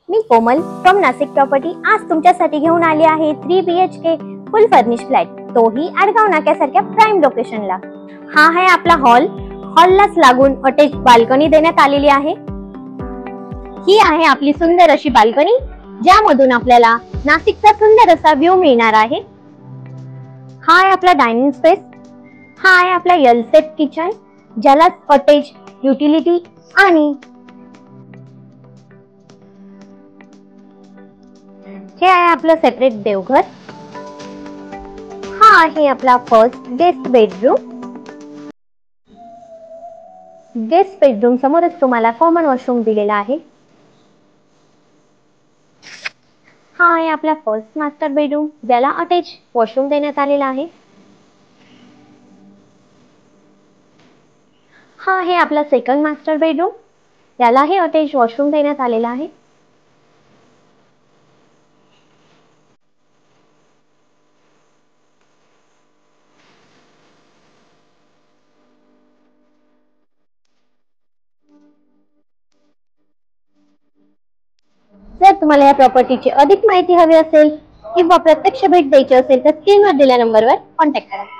Me Komal from Nashik property आज तुमच्यासाठी घेऊन आली आहे 3 BHK फुल फर्निश फ्लॅट, तोही आडगाव नाक्यासारख्या प्राइम लोकेशनला। हा आहे आपला हॉललाच लागून अटॅच बाल्कनी देण्यात आलेली आहे। ही आहे आपली सुंदर अशी बाल्कनी, ज्यामधून आपल्याला नाशिकचा सुंदर असा व्ह्यू मिळणार आहे। हा आहे आपला डायनिंग स्पेस, हा आहे आपला एल सेट किचन, ज्याला अटॅच युटिलिटी आणि हे आहे आपलं सेपरेट देवघर। हा आहे आपला फर्स्ट गेस्ट बेडरूम समोरच तुम्हाला कॉमन वॉशरूम दिलेला आहे। हा आहे आपला फर्स्ट मास्टर बेडरूम, ज्याला अटॅच वॉशरूम देण्यात आलेला आहे। हा आहे आपला सेकंड मास्टर बेडरूम, यालाही अटॅच वॉशरूम देण्यात आलेला आहे। जर तुम्हाला या प्रॉपर्टीची अधिक माहिती हवी असेल किंवा प्रत्यक्ष भेट द्यायची असेल तर स्क्रीनवर दिलेल्या नंबरवर कॉन्टॅक्ट करा।